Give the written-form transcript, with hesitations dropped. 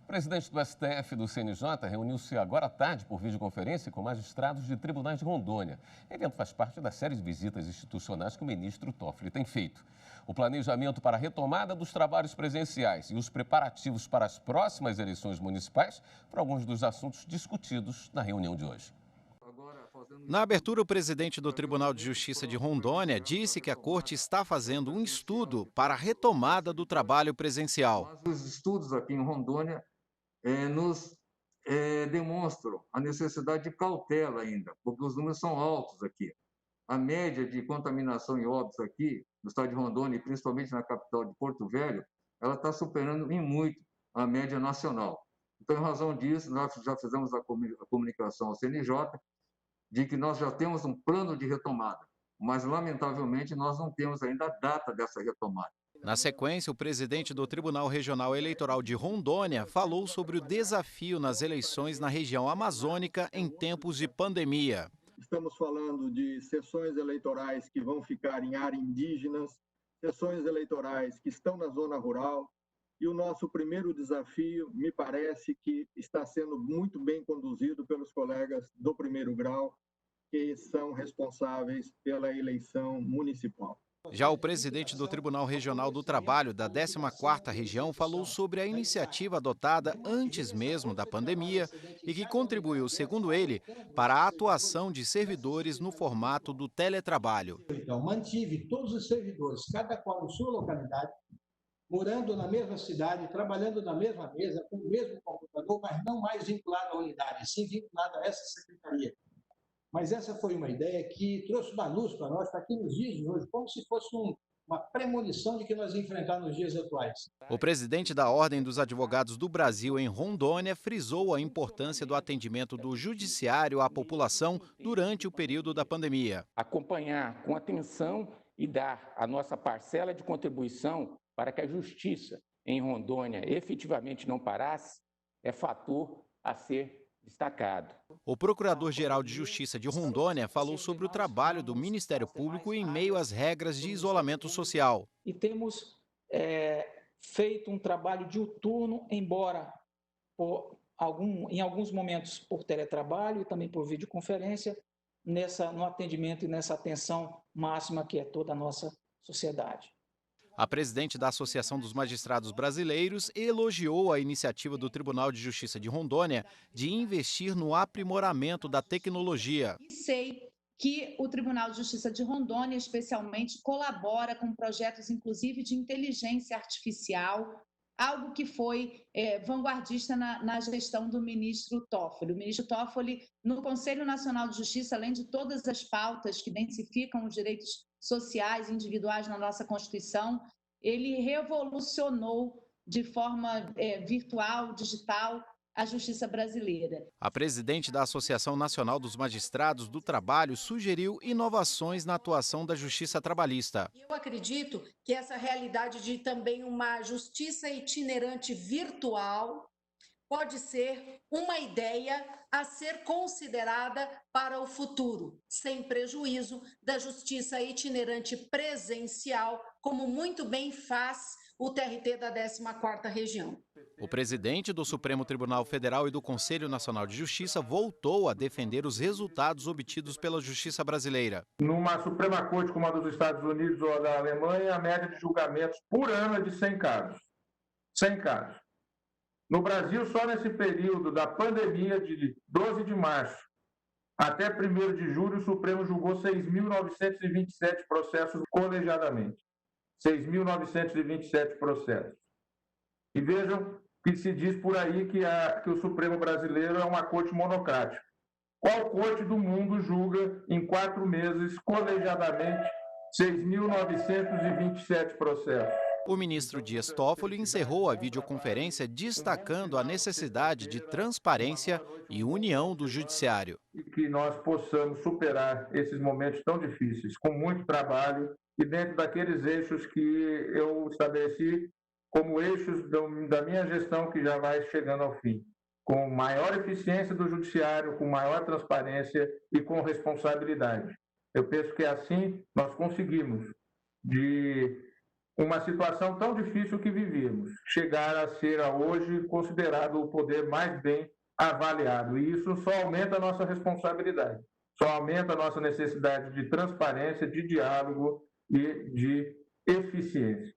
O presidente do STF e do CNJ reuniu-se agora à tarde por videoconferência com magistrados de tribunais de Rondônia. O evento faz parte da série de visitas institucionais que o ministro Toffoli tem feito. O planejamento para a retomada dos trabalhos presenciais e os preparativos para as próximas eleições municipais foram alguns dos assuntos discutidos na reunião de hoje. Na abertura, o presidente do Tribunal de Justiça de Rondônia disse que a corte está fazendo um estudo para a retomada do trabalho presencial. Os estudos aqui em Rondônia nos demonstram a necessidade de cautela ainda, porque os números são altos aqui. A média de contaminação e óbitos aqui no estado de Rondônia, e principalmente na capital de Porto Velho, ela está superando em muito a média nacional. Então, em razão disso, nós já fizemos a comunicação ao CNJ de que nós já temos um plano de retomada, mas, lamentavelmente, nós não temos ainda a data dessa retomada. Na sequência, o presidente do Tribunal Regional Eleitoral de Rondônia falou sobre o desafio nas eleições na região amazônica em tempos de pandemia. Estamos falando de sessões eleitorais que vão ficar em áreas indígenas, sessões eleitorais que estão na zona rural, e o nosso primeiro desafio, me parece que está sendo muito bem conduzido pelos colegas do primeiro grau, que são responsáveis pela eleição municipal. Já o presidente do Tribunal Regional do Trabalho da 14ª Região falou sobre a iniciativa adotada antes mesmo da pandemia e que contribuiu, segundo ele, para a atuação de servidores no formato do teletrabalho. Então, mantive todos os servidores, cada qual em sua localidade, morando na mesma cidade, trabalhando na mesma mesa, com o mesmo computador, mas não mais vinculado à unidade, sim vinculado a essa secretaria. Mas essa foi uma ideia que trouxe uma luz para nós, para aqui nos dias de hoje, como se fosse uma premonição de que nós ia enfrentar nos dias atuais. O presidente da Ordem dos Advogados do Brasil em Rondônia frisou a importância do atendimento do judiciário à população durante o período da pandemia. Acompanhar com atenção e dar a nossa parcela de contribuição para que a justiça em Rondônia efetivamente não parasse é fator a ser destacado. O Procurador-Geral de Justiça de Rondônia falou sobre o trabalho do Ministério Público em meio às regras de isolamento social. E temos feito um trabalho diuturno, embora em alguns momentos por teletrabalho e também por videoconferência, no atendimento e nessa atenção máxima que é toda a nossa sociedade. A presidente da Associação dos Magistrados Brasileiros elogiou a iniciativa do Tribunal de Justiça de Rondônia de investir no aprimoramento da tecnologia. Sei que o Tribunal de Justiça de Rondônia, especialmente, colabora com projetos, inclusive, de inteligência artificial, algo que foi vanguardista na gestão do ministro Toffoli. O ministro Toffoli, no Conselho Nacional de Justiça, além de todas as pautas que densificam os direitos sociais e individuais na nossa Constituição, ele revolucionou de forma virtual, digital, a justiça brasileira. A presidente da Associação Nacional dos Magistrados do Trabalho sugeriu inovações na atuação da justiça trabalhista. Eu acredito que essa realidade de também uma justiça itinerante virtual pode ser uma ideia a ser considerada para o futuro, sem prejuízo da justiça itinerante presencial, como muito bem faz o TRT da 14ª Região. O presidente do Supremo Tribunal Federal e do Conselho Nacional de Justiça voltou a defender os resultados obtidos pela justiça brasileira. Numa Suprema Corte como a dos Estados Unidos ou a da Alemanha, a média de julgamentos por ano é de 100 casos. 100 casos. No Brasil, só nesse período da pandemia de 12 de março até 1º de julho, o Supremo julgou 6.927 processos colegiadamente. 6.927 processos. E vejam que se diz por aí que o Supremo brasileiro é uma corte monocrática. Qual corte do mundo julga em 4 meses, colegiadamente, 6.927 processos? O ministro Dias Toffoli encerrou a videoconferência destacando a necessidade de transparência e união do judiciário. E que nós possamos superar esses momentos tão difíceis, com muito trabalho, e dentro daqueles eixos que eu estabeleci como eixos da minha gestão, que já vai chegando ao fim, com maior eficiência do judiciário, com maior transparência e com responsabilidade. Eu penso que assim nós conseguimos, de uma situação tão difícil que vivíamos, chegar a ser hoje considerado o poder mais bem avaliado. E isso só aumenta a nossa responsabilidade, só aumenta a nossa necessidade de transparência, de diálogo e de eficiência.